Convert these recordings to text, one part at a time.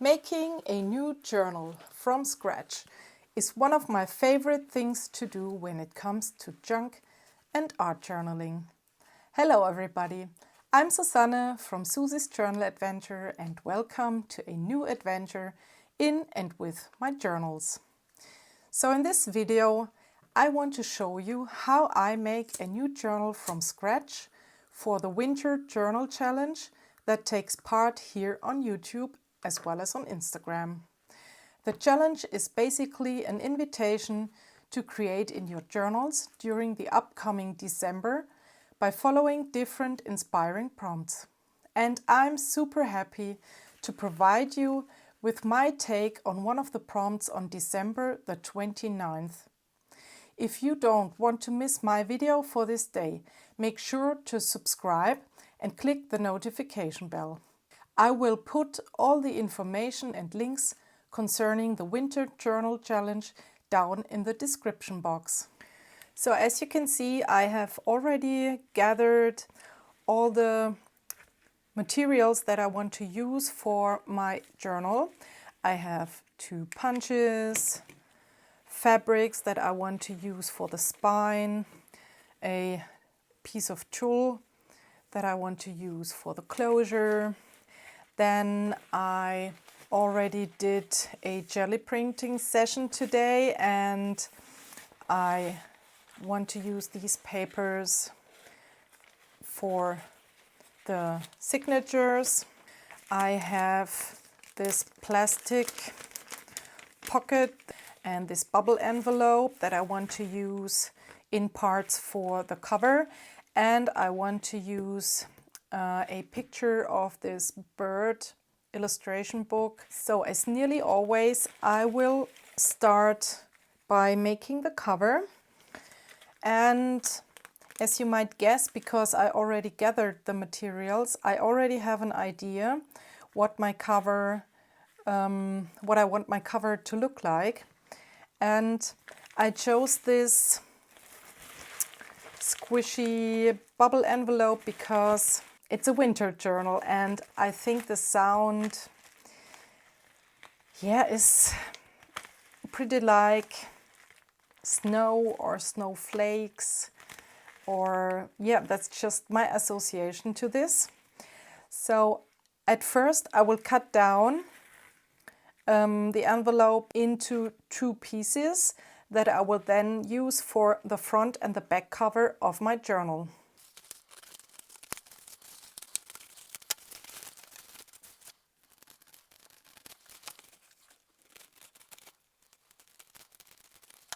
Making a new journal from scratch is one of my favorite things to do when it comes to junk and art journaling. Hello everybody, I'm Susanne from Susie's Journal Adventure and welcome to a new adventure in and with my journals. So in this video I want to show you how I make a new journal from scratch for the Winter Journal Challenge that takes part here on YouTube as well as on Instagram. The challenge is basically an invitation to create in your journals during the upcoming December by following different inspiring prompts. And I'm super happy to provide you with my take on one of the prompts on December the 29th. If you don't want to miss my video for this day, make sure to subscribe and click the notification bell. I will put all the information and links concerning the Winter Journal Challenge down in the description box. So as you can see, I have already gathered all the materials that I want to use for my journal. I have 2 punches, fabrics that I want to use for the spine, a piece of tulle that I want to use for the closure. Then I already did a jelly printing session today and I want to use these papers for the signatures. I have this plastic pocket and this bubble envelope that I want to use in parts for the cover, and I want to use a picture of this bird illustration book. So as nearly always, I will start by making the cover. And as you might guess, because I already gathered the materials, I already have an idea what my cover, what I want my cover to look like. And I chose this squishy bubble envelope because it's a winter journal and I think the sound, is pretty like snow or snowflakes, or that's just my association to this. So at first I will cut down the envelope into 2 pieces that I will then use for the front and the back cover of my journal.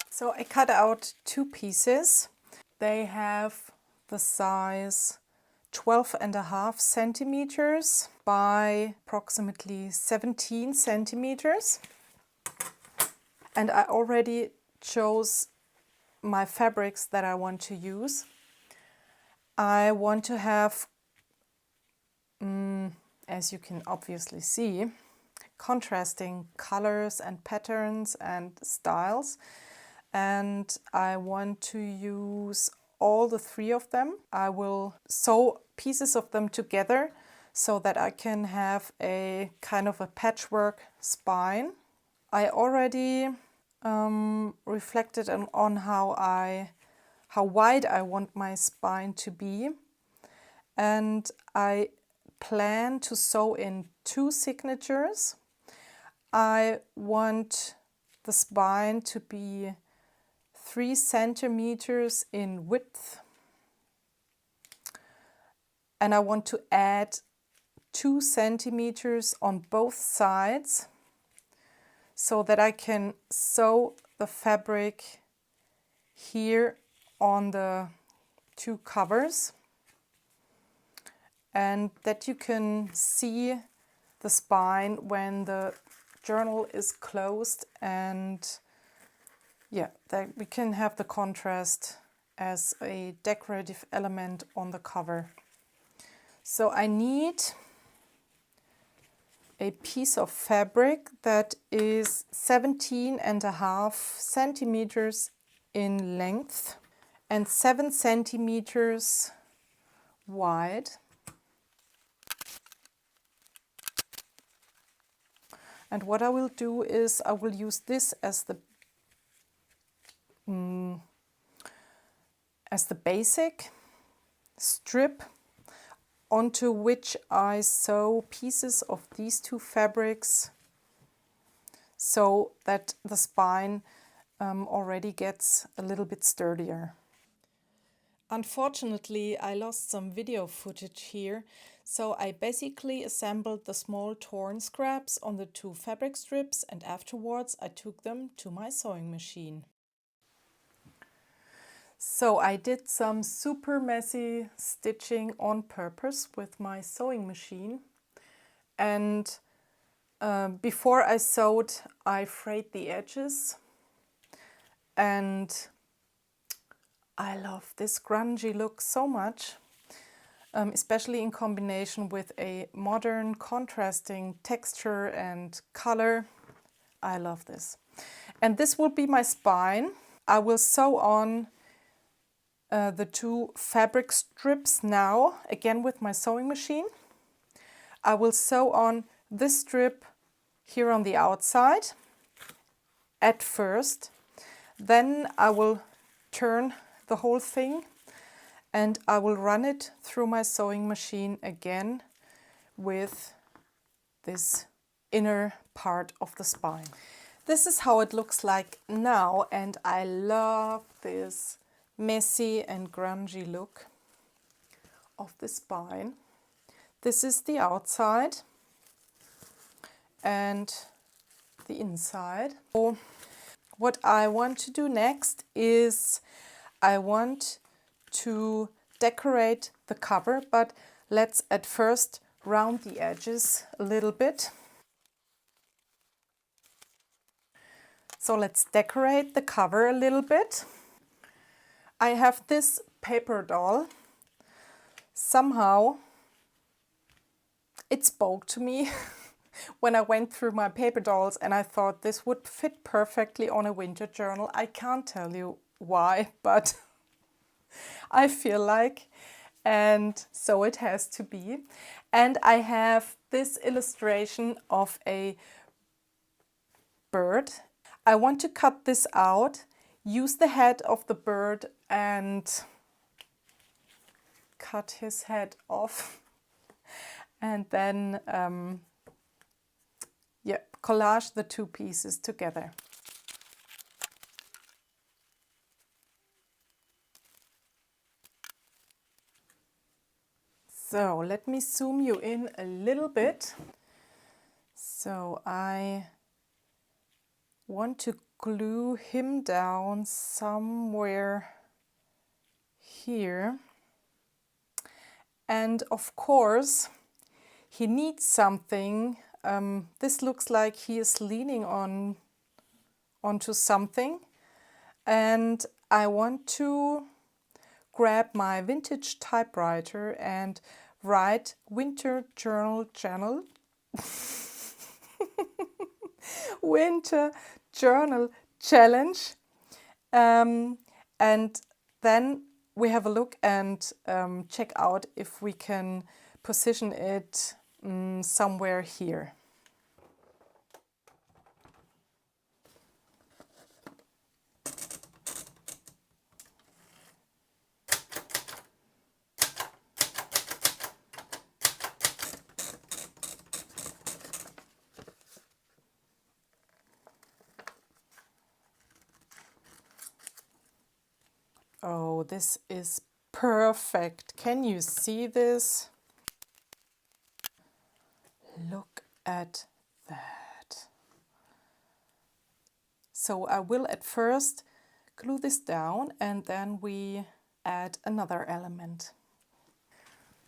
So I cut out 2 pieces. They have the size 12.5 centimeters by approximately 17 centimeters. And I already chose my fabrics that I want to use. I want to have, as you can obviously see, contrasting colors and patterns and styles. And I want to use all the 3 of them. I will sew pieces of them together so that I can have a kind of a patchwork spine. I already reflected on how wide I want my spine to be, and I plan to sew in 2 signatures. I want the spine to be 3 centimeters in width, and I want to add 2 centimeters on both sides so that I can sew the fabric here on the 2 covers, and that you can see the spine when the journal is closed, and that we can have the contrast as a decorative element on the cover. So I need a piece of fabric that is 17.5 centimeters in length and 7 centimeters wide. And what I will do is I will use this as the basic strip onto which I sew pieces of these two fabrics so that the spine already gets a little bit sturdier. Unfortunately, I lost some video footage here, so I basically assembled the small torn scraps on the two fabric strips and afterwards I took them to my sewing machine. So I did some super messy stitching on purpose with my sewing machine, and before I sewed I frayed the edges, and I love this grungy look so much, especially in combination with a modern contrasting texture and color. I love this. And this will be my spine. I will sew on the two fabric strips now, again with my sewing machine. I will sew on this strip here on the outside at first. Then I will turn the whole thing and I will run it through my sewing machine again with this inner part of the spine. This is how it looks like now, and I love this messy and grungy look of the spine. This is the outside and the inside. So what I want to do next is I want to decorate the cover, but let's at first round the edges a little bit. So let's decorate the cover a little bit. I have this paper doll. Somehow it spoke to me when I went through my paper dolls, and I thought this would fit perfectly on a winter journal. I can't tell you why, but I feel like, and so it has to be. And I have this illustration of a bird. I want to cut this out, use the head of the bird and cut his head off, and then collage the two pieces together. So let me zoom you in a little bit. So I want to glue him down somewhere here. And of course, he needs something. This looks like he is leaning onto something. And I want to grab my vintage typewriter and write Winter Journal Channel. Winter Journal Challenge. And then we have a look and check out if we can position it somewhere here. Oh, this is perfect. Can you see this? Look at that. So I will at first glue this down and then we add another element.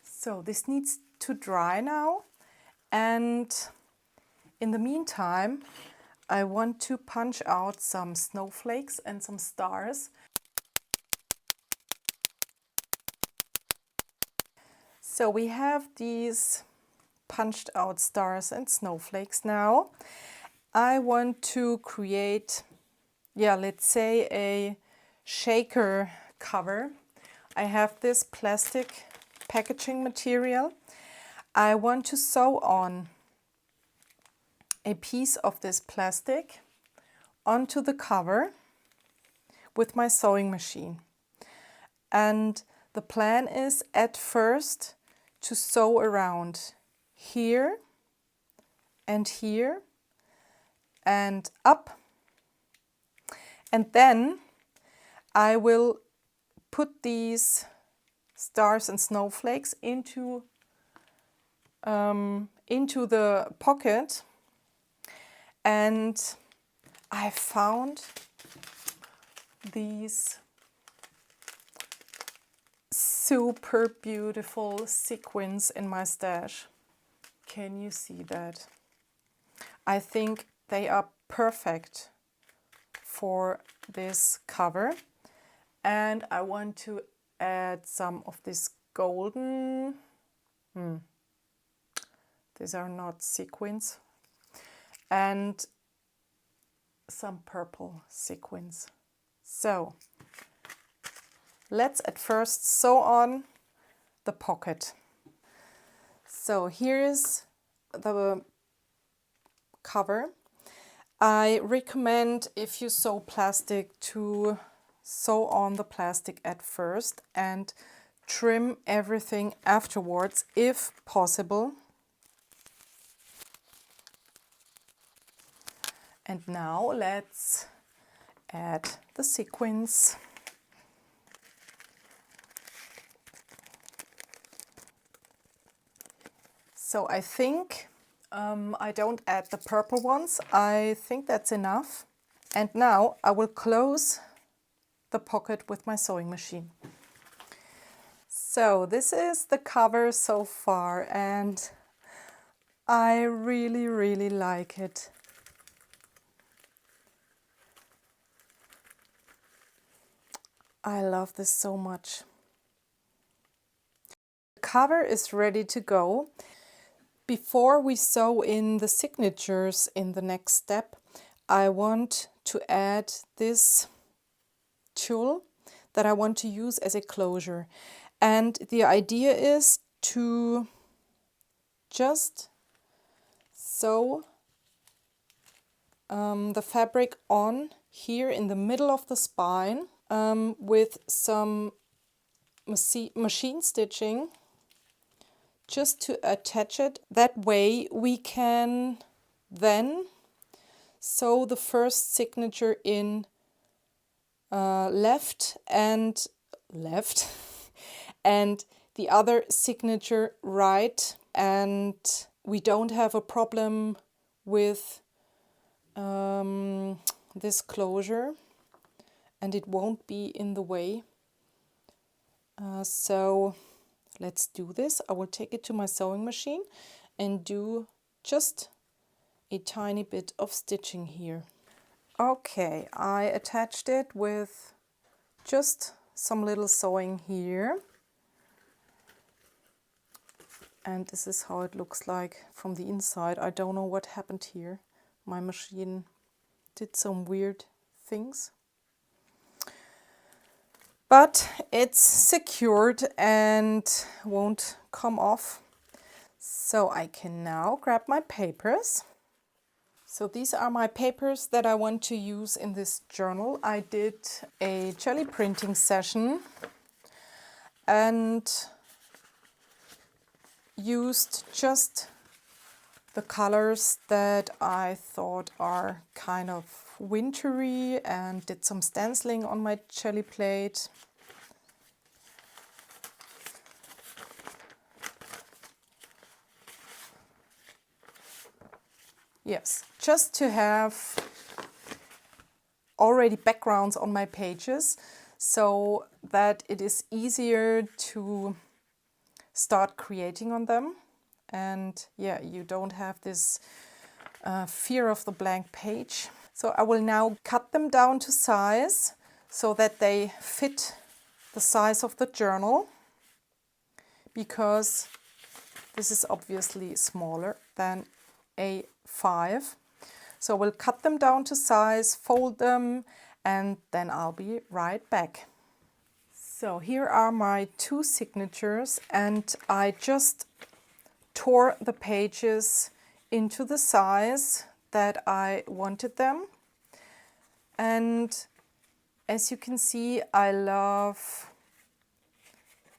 So this needs to dry now, and in the meantime I want to punch out some snowflakes and some stars. So we have these punched out stars and snowflakes now. I want to create, let's say a shaker cover. I have this plastic packaging material. I want to sew on a piece of this plastic onto the cover with my sewing machine. And the plan is at first to sew around here and here and up. And then I will put these stars and snowflakes into the pocket. And I found these super beautiful sequins in my stash. Can you see that? I think they are perfect for this cover. And I want to add some of this golden, these are not sequins, and some purple sequins. So let's at first sew on the pocket. So here is the cover. I recommend, if you sew plastic, to sew on the plastic at first and trim everything afterwards if possible. And now let's add the sequins. So I think I don't add the purple ones. I think that's enough. And now I will close the pocket with my sewing machine. So this is the cover so far, and I really like it. I love this so much. The cover is ready to go. Before we sew in the signatures in the next step, I want to add this tulle that I want to use as a closure. And the idea is to just sew the fabric on here in the middle of the spine with some machine stitching, just to attach it. That way we can then sew the first signature in left and the other signature right, and we don't have a problem with this closure, and it won't be in the way. So let's do this. I will take it to my sewing machine and do just a tiny bit of stitching here. Okay, I attached it with just some little sewing here. And this is how it looks like from the inside. I don't know what happened here. My machine did some weird things. But it's secured and won't come off. So I can now grab my papers. So these are my papers that I want to use in this journal. I did a jelly printing session and used just the colors that I thought are kind of wintry, and did some stenciling on my jelly plate. Yes, just to have already backgrounds on my pages so that it is easier to start creating on them. And yeah, you don't have this fear of the blank page. So I will now cut them down to size so that they fit the size of the journal, because this is obviously smaller than A5. So we'll cut them down to size, fold them, and then I'll be right back. So here are my two signatures, and I just tore the pages into the size that I wanted them. And as you can see, I love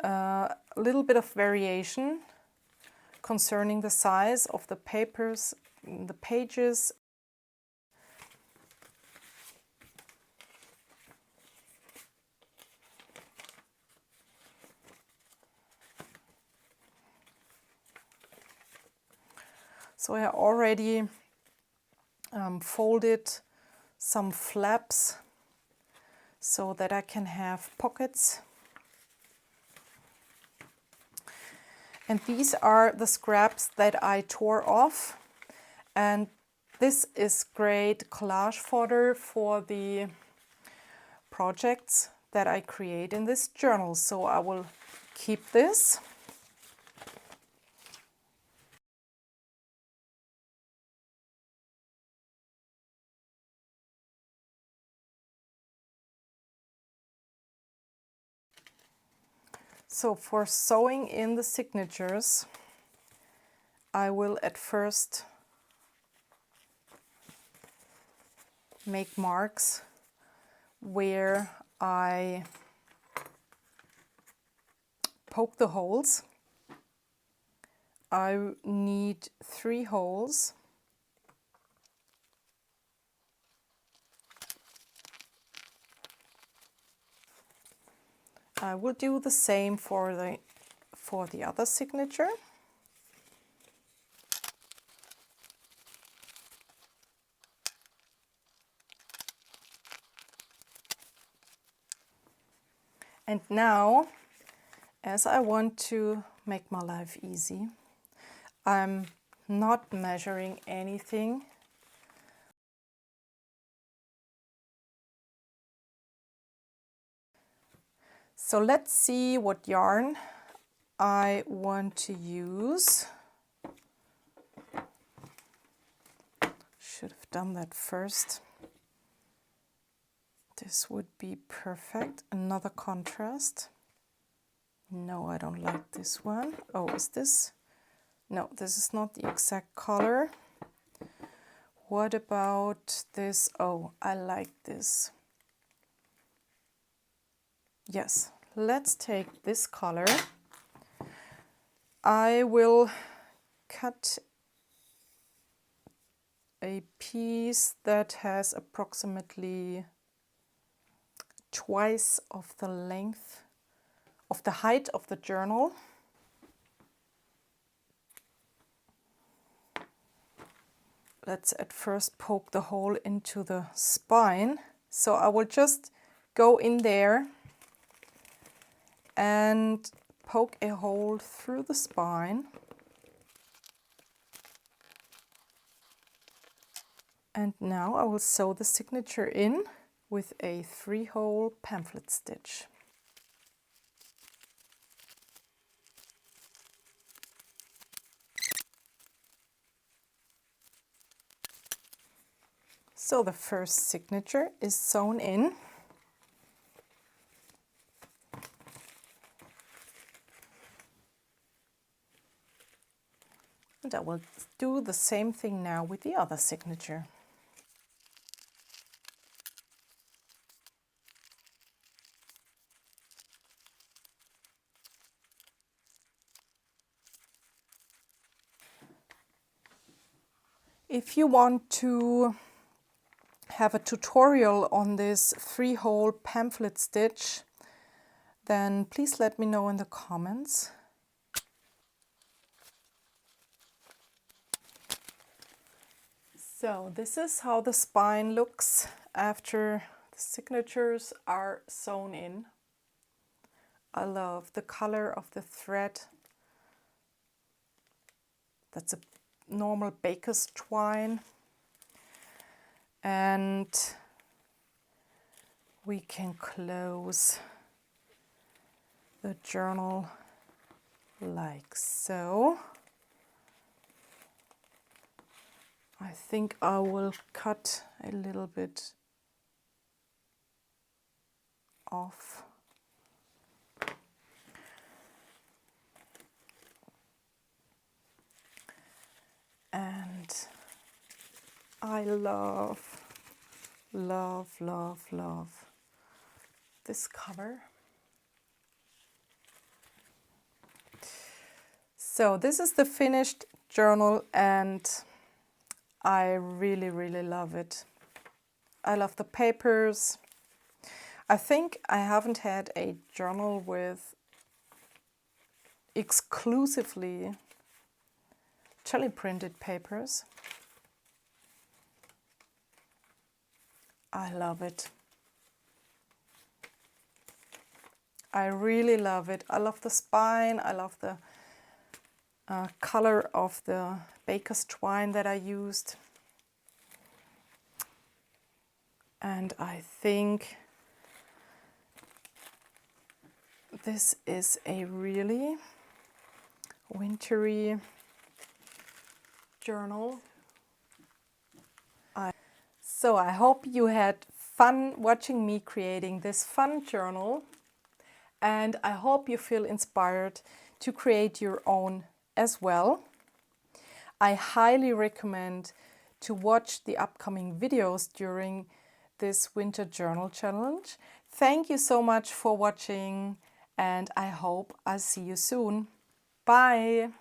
a little bit of variation concerning the size of the papers, the pages. So I already folded some flaps so that I can have pockets. And these are the scraps that I tore off. And this is great collage fodder for the projects that I create in this journal. So I will keep this. So for sewing in the signatures, I will at first make marks where I poke the holes. I need 3 holes. I will do the same for the other signature. And now, as I want to make my life easy, I'm not measuring anything. So let's see what yarn I want to use. Should have done that first. This would be perfect. Another contrast. No, I don't like this one. Oh, is this? No, this is not the exact color. What about this? Oh, I like this. Yes, let's take this color. I will cut a piece that has approximately twice of the length of the height of the journal. Let's at first poke the hole into the spine. So I will just go in there and poke a hole through the spine. And now I will sew the signature in with a 3-hole pamphlet stitch. So the first signature is sewn in. And I will do the same thing now with the other signature. If you want to have a tutorial on this 3-hole pamphlet stitch, then please let me know in the comments. So this is how the spine looks after the signatures are sewn in. I love the color of the thread. That's a normal baker's twine. And we can close the journal like so. I think I will cut a little bit off. And I love this cover. So this is the finished journal and I really love it. I love the papers. I think I haven't had a journal with exclusively jelly printed papers. I love it. I really love it. I love the spine. I love the color of the baker's twine that I used. And I think this is a really wintry journal. So I hope you had fun watching me creating this fun journal, and I hope you feel inspired to create your own as well. I highly recommend to watch the upcoming videos during this winter journal challenge. Thank you so much for watching, and I hope I'll see you soon. Bye!